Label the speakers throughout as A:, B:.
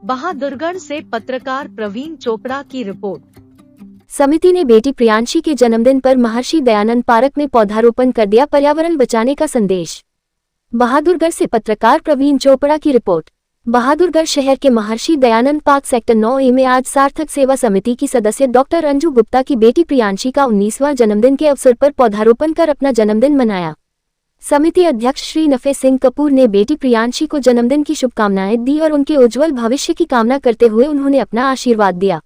A: बहादुरगढ़ से पत्रकार प्रवीण चोपड़ा की रिपोर्ट।
B: समिति ने बेटी प्रियांशी के जन्मदिन पर महर्षि दयानंद पार्क में पौधारोपण कर दिया, पर्यावरण बचाने का संदेश। बहादुरगढ़ से पत्रकार प्रवीण चोपड़ा की रिपोर्ट। बहादुरगढ़ शहर के Maharshi Dayanand park sector 9A में आज सार्थक सेवा समिति की सदस्य डॉक्टर अंजू गुप्ता की बेटी प्रियांशी का 19वां जन्मदिन के अवसर पर पौधारोपण कर अपना जन्मदिन मनाया। समिति अध्यक्ष श्री नफे सिंह कपूर ने बेटी प्रियांशी को जन्मदिन की शुभकामनाएं दी और उनके उज्जवल भविष्य की कामना करते हुए उन्होंने अपना आशीर्वाद दिया।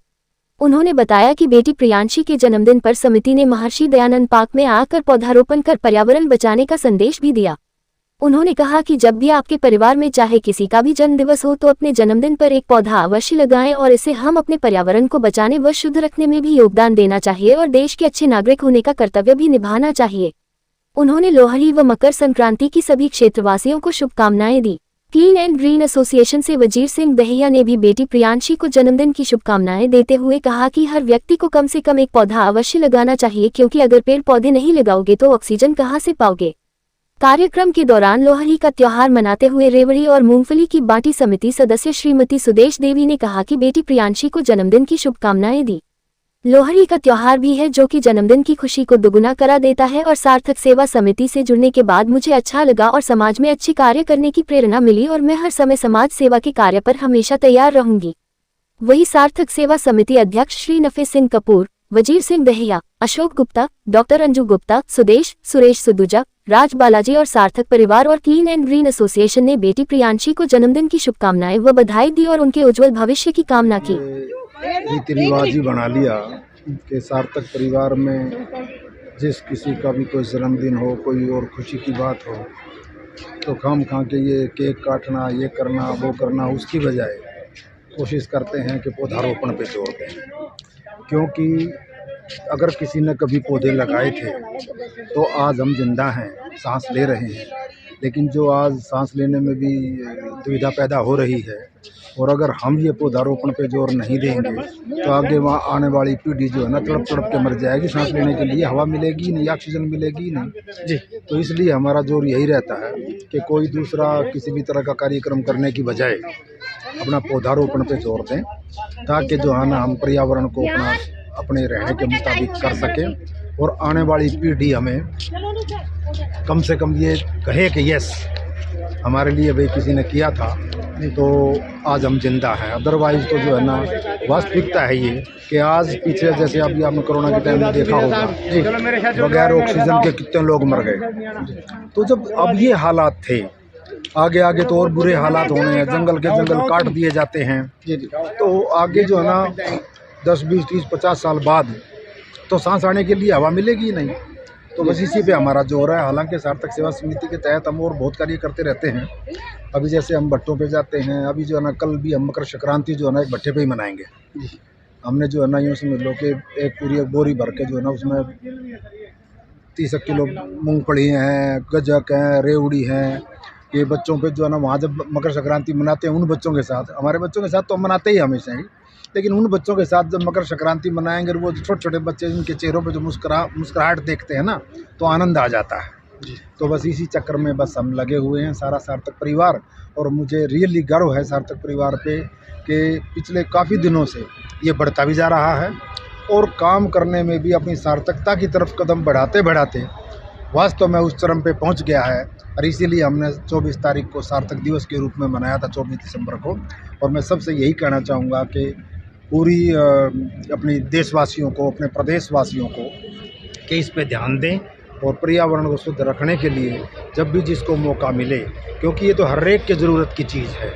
B: उन्होंने बताया कि बेटी प्रियांशी के जन्मदिन पर समिति ने महर्षि दयानंद पार्क में आकर पौधारोपण कर पर्यावरण बचाने का संदेश भी दिया। उन्होंने कहा कि जब भी आपके परिवार में चाहे किसी का भी जन्मदिवस हो तो अपने जन्मदिन पर एक पौधा अवश्य लगाएं और इसे हम अपने पर्यावरण को बचाने व शुद्ध रखने में भी योगदान देना चाहिए और देश के अच्छे नागरिक होने का कर्तव्य भी निभाना चाहिए। उन्होंने लोहड़ी व मकर संक्रांति की सभी क्षेत्रवासियों को शुभकामनाएं दी। क्लीन एंड ग्रीन एसोसिएशन से वजीर सिंह दहिया ने भी बेटी प्रियांशी को जन्मदिन की शुभकामनाएं देते हुए कहा कि हर व्यक्ति को कम से कम एक पौधा अवश्य लगाना चाहिए, क्योंकि अगर पेड़ पौधे नहीं लगाओगे तो ऑक्सीजन कहां से पाओगे। कार्यक्रम के दौरान लोहड़ी का त्योहार मनाते हुए रेवड़ी और मूंगफली की बाटी समिति सदस्य श्रीमती सुदेश देवी ने कहा कि बेटी प्रियांशी को जन्मदिन की शुभकामनाएं दी। लोहड़ी का त्योहार भी है जो कि जन्मदिन की खुशी को दुगुना करा देता है और सार्थक सेवा समिति से जुड़ने के बाद मुझे अच्छा लगा और समाज में अच्छे कार्य करने की प्रेरणा मिली और मैं हर समय समाज सेवा के कार्य पर हमेशा तैयार रहूंगी। वही सार्थक सेवा समिति अध्यक्ष श्री नफे सिंह कपूर, वजीर सिंह दहिया, अशोक गुप्ता, डॉक्टर अंजू गुप्ता, सुरेश सुदुजा, राज बालाजी और सार्थक परिवार और क्लीन एंड ग्रीन एसोसिएशन ने बेटी प्रियांशी को जन्मदिन की शुभकामनाएं व बधाई दी और उनके उज्जवल भविष्य की कामना की।
C: रीति रिवाज ही बना लिया कि सार्थक परिवार में जिस किसी का भी कोई जन्मदिन हो, कोई और खुशी की बात हो, तो खाम खा के ये केक काटना, ये करना, वो करना, उसकी बजाय कोशिश करते हैं कि पौधारोपण पे जोर दें। क्योंकि अगर किसी ने कभी पौधे लगाए थे तो आज हम जिंदा हैं, सांस ले रहे हैं, लेकिन जो आज सांस लेने में भी दुविधा पैदा हो रही है, और अगर हम ये पौधारोपण पे जोर नहीं देंगे तो आगे वहाँ आने वाली पीढ़ी जो है ना तड़प तड़प के मर जाएगी। सांस लेने के लिए हवा मिलेगी नहीं, ऑक्सीजन मिलेगी नहीं जी। तो इसलिए हमारा जोर यही रहता है कि कोई दूसरा किसी भी तरह का कार्यक्रम करने की बजाय अपना पौधारोपण पे जोर दें, ताकि जो है ना हम पर्यावरण को अपने रहने के मुताबिक कर सकें और आने वाली पीढ़ी हमें कम से कम ये कहे कि यस, हमारे लिए भाई किसी ने किया था तो आज हम जिंदा हैं। अदरवाइज तो जो है ना वास्तविकता है ये कि आज पीछे जैसे अभी आपने कोरोना के टाइम में देखा होगा जी, बगैर ऑक्सीजन के कितने लोग मर गए। तो जब अब ये हालात थे, आगे आगे तो और बुरे हालात होने हैं, जंगल के जंगल काट दिए जाते हैं तो आगे जो है ना 10, 20, 30, 50 साल बाद तो सांस आने के लिए हवा मिलेगी नहीं। तो बस इसी पे हमारा जोर है। हालांकि सार्थक सेवा समिति के तहत हम और बहुत कार्य करते रहते हैं। अभी जैसे हम भट्टों पे जाते हैं, अभी जो है ना कल भी हम मकर संक्रांति जो है ना एक भट्टे पे ही मनाएंगे। हमने जो है ना यूँ समझ लो कि एक पूरी एक बोरी भर के जो है ना उसमें 30 किलो मूंगफली हैं, गजक हैं, रेवड़ी हैं, ये बच्चों पे जो है ना वहाँ जब मकर संक्रांति मनाते हैं उन बच्चों के साथ, हमारे बच्चों के साथ तो हम मनाते ही हमेशा ही, लेकिन उन बच्चों के साथ जब मकर संक्रांति मनाएंगे और वो छोटे छोटे बच्चे उनके चेहरों पे जो मुस्कुराहट देखते हैं ना तो आनंद आ जाता है। तो बस इसी चक्कर में बस हम लगे हुए हैं सारा सार्थक परिवार, और मुझे रियली गर्व है सार्थक परिवार पे कि पिछले काफ़ी दिनों से ये बढ़ता भी जा रहा है और काम करने में भी अपनी सार्थकता की तरफ कदम बढ़ाते बढ़ाते वास्तव में उस चरम पे पहुंच गया है। और इसीलिए हमने 24 तारीख को सार्थक दिवस के रूप में मनाया था, 24 दिसंबर को। और मैं सबसे यही कहना चाहूँगा कि पूरी अपनी देशवासियों को, अपने प्रदेशवासियों को कि इस पे ध्यान दें और पर्यावरण को शुद्ध रखने के लिए जब भी जिसको मौका मिले, क्योंकि ये तो हर एक की ज़रूरत की चीज़ है,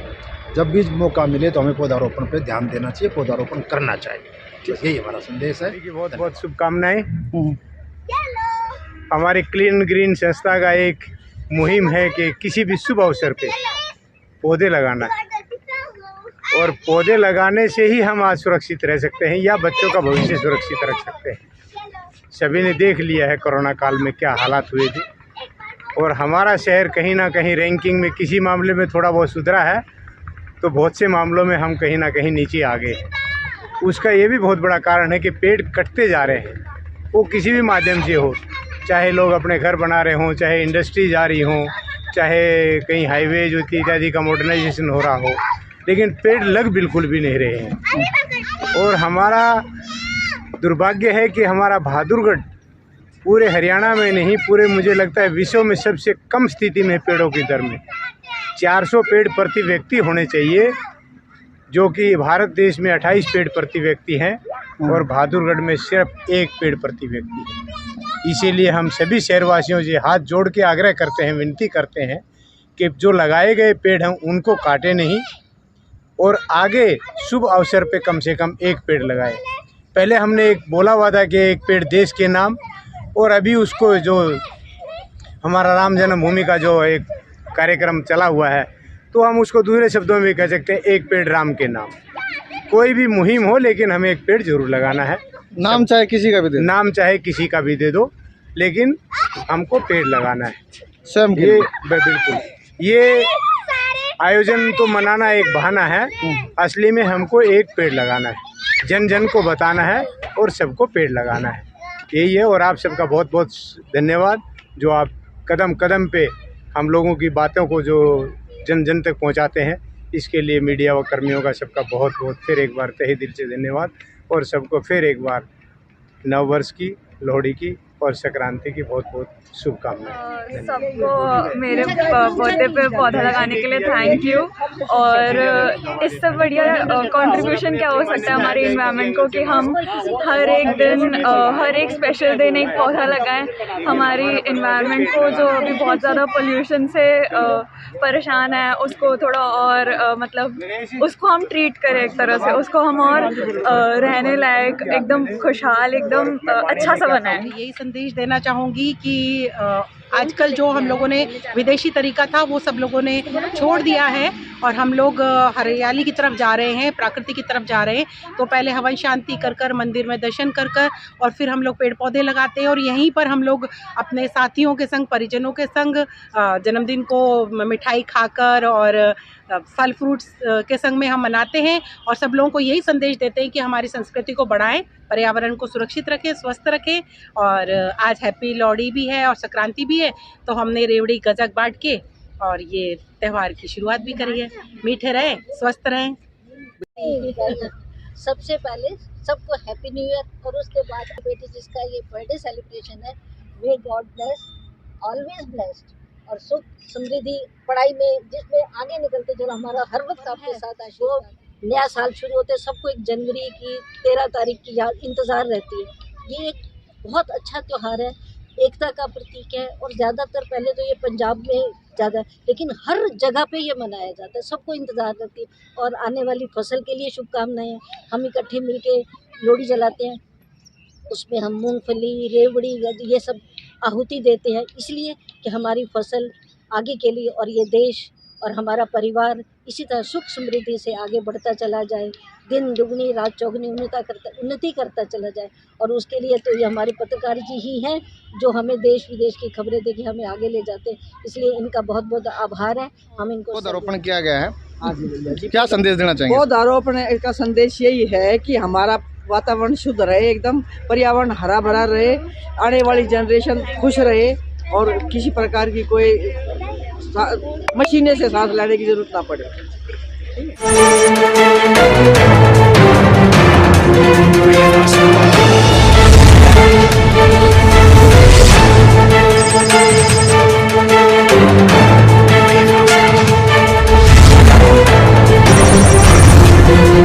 C: जब भी मौका मिले तो हमें पौधारोपण पे ध्यान देना चाहिए, पौधारोपण करना चाहिए। यही हमारा संदेश है।
D: बहुत बहुत शुभकामनाएं। हमारी क्लीन ग्रीन संस्था का एक मुहिम है कि किसी भी शुभ अवसर पे पौधे लगाना, और पौधे लगाने से ही हम आज सुरक्षित रह सकते हैं या बच्चों का भविष्य सुरक्षित रख सकते हैं। सभी ने देख लिया है कोरोना काल में क्या हालात हुए थे, और हमारा शहर कहीं ना कहीं रैंकिंग में किसी मामले में थोड़ा बहुत सुधरा है तो बहुत से मामलों में हम कहीं ना कहीं नीचे आ गए। उसका ये भी बहुत बड़ा कारण है कि पेड़ कटते जा रहे हैं, वो किसी भी माध्यम से हो, चाहे लोग अपने घर बना रहे हों, चाहे इंडस्ट्री जा रही हों, चाहे कहीं हाईवे जो इत्यादि का मॉडर्नाइजेशन हो रहा हो, लेकिन पेड़ लग बिल्कुल भी नहीं रहे हैं। और हमारा दुर्भाग्य है कि हमारा बहादुरगढ़ पूरे हरियाणा में नहीं, पूरे मुझे लगता है विश्व में सबसे कम स्थिति में पेड़ों की दर में 400 पेड़ प्रति व्यक्ति होने चाहिए, जो कि भारत देश में 28 पेड़ प्रति व्यक्ति हैं और बहादुरगढ़ में सिर्फ 1 पेड़ प्रति व्यक्ति है। इसीलिए हम सभी शहरवासियों से हाथ जोड़ के आग्रह करते हैं, विनती करते हैं कि जो लगाए गए पेड़ हैं उनको काटे नहीं और आगे शुभ अवसर पे कम से कम 1 पेड़ लगाए। पहले हमने एक बोला वादा कि 1 पेड़ देश के नाम, और अभी उसको जो हमारा राम जन्मभूमि का जो एक कार्यक्रम चला हुआ है, तो हम उसको दूसरे शब्दों में कह सकते हैं 1 पेड़ राम के नाम। कोई भी मुहिम हो, लेकिन हमें 1 पेड़ जरूर लगाना है।
C: नाम चाहे किसी का भी दे,
D: नाम चाहे किसी का भी दे दो, लेकिन हमको पेड़ लगाना है।
C: स्वयं के
D: ये बिल्कुल, ये आयोजन तो मनाना एक बहाना है, असली में हमको 1 पेड़ लगाना है, जन जन को बताना है और सबको पेड़ लगाना है, यही है। और आप सबका बहुत बहुत धन्यवाद, जो आप कदम कदम पे हम लोगों की बातों को जो जन जन तक पहुंचाते हैं, इसके लिए मीडिया व कर्मियों का सबका बहुत बहुत फिर एक बार तहे दिल से धन्यवाद। और सबको फिर एक बार नववर्ष की, लोहड़ी की और संक्रांति की बहुत बहुत शुभकामनाएं।
E: सबको मेरे बर्थडे पे पौधा लगाने के लिए थैंक यू। और इससे बढ़िया कंट्रीब्यूशन क्या हो सकता है हमारे इन्वायरमेंट को कि हम हर एक दिन हर एक स्पेशल दिन एक पौधा लगाएं। हमारी इन्वायरमेंट को जो अभी बहुत ज़्यादा पोल्यूशन से परेशान है, उसको थोड़ा और मतलब उसको हम ट्रीट करें एक तरह से, उसको हम और रहने लायक एकदम खुशहाल एकदम अच्छा सा बनाएं।
F: यही संदेश देना चाहूँगी कि आजकल जो हम लोगों ने विदेशी तरीका था वो सब लोगों ने छोड़ दिया है और हम लोग हरियाली की तरफ जा रहे हैं, प्रकृति की तरफ जा रहे हैं। तो पहले हवन शांति कर कर, मंदिर में दर्शन कर कर और फिर हम लोग पेड़ पौधे लगाते हैं और यहीं पर हम लोग अपने साथियों के संग, परिजनों के संग जन्मदिन को मिठाई खाकर और फल फ्रूट्स के संग में हम मनाते हैं। और सब लोगों को यही संदेश देते हैं कि हमारी संस्कृति को बढ़ाएं, पर्यावरण को सुरक्षित रखें, स्वस्थ रखें। और आज हैप्पी लोहड़ी भी है और संक्रांति भी है, तो हमने रेवड़ी गजक बांट के और ये त्यौहार की शुरुआत भी करी है। मीठे रहें, स्वस्थ रहें।
G: सबसे पहले सबको हैप्पी न्यू ईयर और उसके बाद बेटी जिसका ये बर्थडे सेलिब्रेशन है, way God bless, always blessed और सुख समृद्धि पढ़ाई में जिसमें आगे निकलते चलो। हमारा हर वक्त आपके साथ आशीर्वाद। नया साल शुरू होते सबको 1 जनवरी की 13 तारीख की याद इंतज़ार रहती है। ये एक बहुत अच्छा त्यौहार है, एकता का प्रतीक है और ज़्यादातर पहले तो ये पंजाब में ज़्यादा, लेकिन हर जगह पे ये मनाया जाता है, सबको इंतज़ार रहती है। और आने वाली फसल के लिए शुभकामनाएं हैं। हम इकट्ठे मिलके लोहड़ी जलाते हैं, उसमें हम मूंगफली, रेवड़ी ये सब आहुति देते हैं, इसलिए कि हमारी फसल आगे के लिए और ये देश और हमारा परिवार इसी तरह सुख समृद्धि से आगे बढ़ता चला जाए, दिन दुगनी रात चौगनी उन्नति करता चला जाए। और उसके लिए तो ये हमारे पत्रकार जी ही हैं जो हमें देश विदेश की खबरें देके हमें आगे ले जाते हैं, इसलिए इनका बहुत बहुत आभार है। हम इनको
C: पौधारोपण किया गया है, क्या संदेश देना चाहेंगे?
H: पौधारोपण का संदेश यही है कि हमारा वातावरण शुद्ध रहे, एकदम पर्यावरण हरा भरा रहे, आने वाली जनरेशन खुश रहे और किसी प्रकार की कोई मशीनें से सांस लेने की जरूरत ना पड़े।